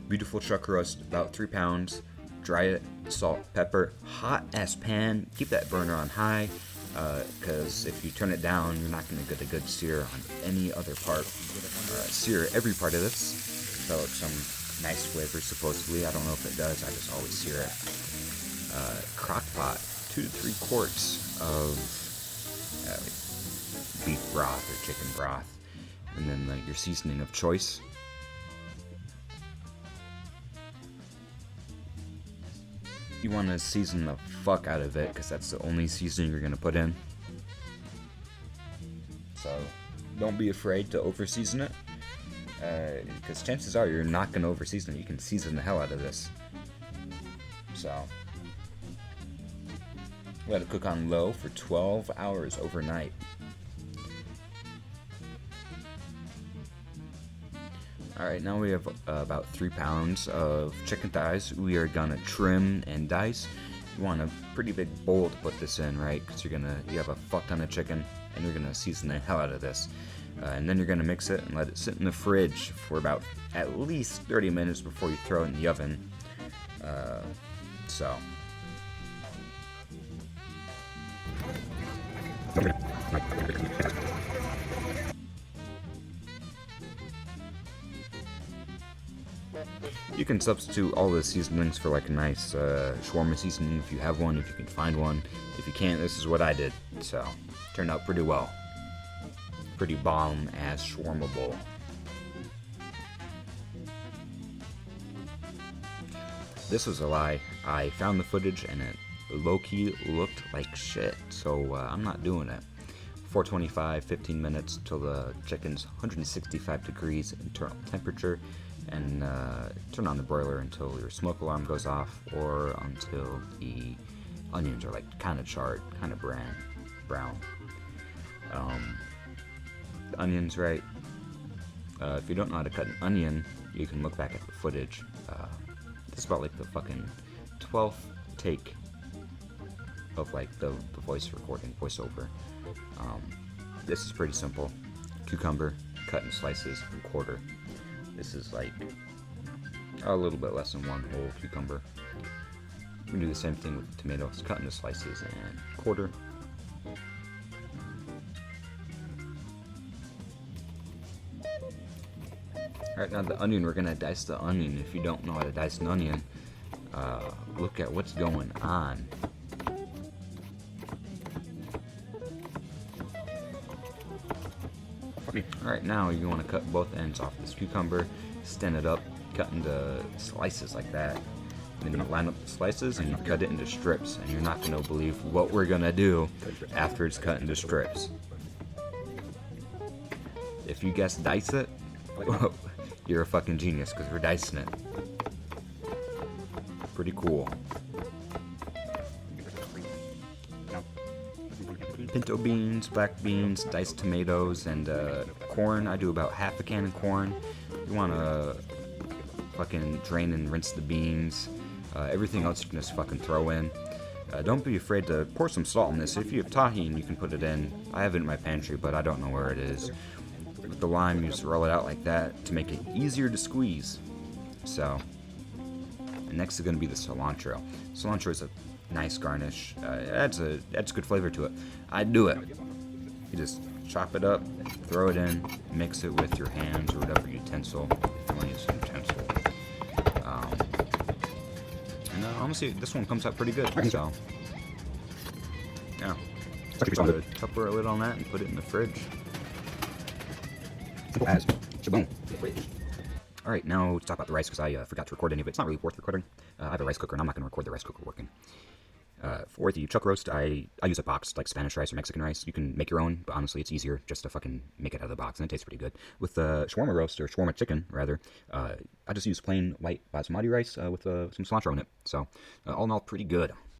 Beautiful chuck roast, about 3 pounds. Dry it, salt, pepper, hot ass pan. Keep that burner on high, because if you turn it down, you're not going to get a good sear on any other part. Sear every part of this. Develop some nice flavor, supposedly. I don't know if it does, I just always sear it. Crock pot, 2 to 3 quarts of beef broth or chicken broth. And then your seasoning of choice. You want to season the fuck out of it, because that's the only seasoning you're going to put in. So don't be afraid to over season it, because chances are you're not going to over season it. You can season the hell out of this. So let it cook on low for 12 hours overnight. Alright, now we have about 3 pounds of chicken thighs. We are gonna trim and dice. You want a pretty big bowl to put this in, right? Because you have a fuck ton of chicken, and you're gonna season the hell out of this. And then you're gonna mix it and let it sit in the fridge for about at least 30 minutes before you throw it in the oven. So. You can substitute all the seasonings for like a nice shawarma seasoning if you have one, if you can find one. If you can't, this is what I did. So, turned out pretty well. Pretty bomb-ass shawarma bowl. This was a lie. I found the footage and it low-key looked like shit, so I'm not doing it. 425, 15 minutes till the chicken's 165 degrees internal temperature, and turn on the broiler until your smoke alarm goes off, or until the onions are like kind of charred, kind of brown. The onions, right? If you don't know how to cut an onion, you can look back at the footage. This is about like the fucking 12th take of like the voiceover. This is pretty simple. Cucumber, cut in slices, and quarter. This is like a little bit less than 1 whole cucumber. We can do the same thing with the tomatoes, cut into slices and quarter. Alright, now the onion, we're gonna dice the onion. If you don't know how to dice an onion, look at what's going on. Alright, now you want to cut both ends off this cucumber, stand it up, cut into slices like that. And then you line up the slices and you cut it into strips, and you're not going to believe what we're going to do after it's cut into strips. If you guess dice it, you're a fucking genius, because we're dicing it. Pretty cool. Pinto beans, black beans, diced tomatoes, and corn. I do about half a can of corn. You want to fucking drain and rinse the beans. Everything else you can just fucking throw in. Don't be afraid to pour some salt in this. If you have tahini, you can put it in. I have it in my pantry, but I don't know where it is. With the lime, you just roll it out like that to make it easier to squeeze. So, and next is going to be the cilantro. Cilantro is a nice garnish. It adds good flavor to it. I'd do it. You just chop it up, throw it in, mix it with your hands or whatever utensil. If you want to use an utensil. And honestly, this one comes out pretty good. So, yeah. Put a Tupperware lid on that and put it in the fridge. Simple as shaboom. Alright, now let's talk about the rice, because I forgot to record any of it. It's not really worth recording. I have a rice cooker, and I'm not going to record the rice cooker working. For the chuck roast, I use a box, like Spanish rice or Mexican rice. You can make your own, but honestly, it's easier just to fucking make it out of the box, and it tastes pretty good. With the shawarma roast, or shawarma chicken, rather, I just use plain white basmati rice with some cilantro in it. So, all in all, pretty good.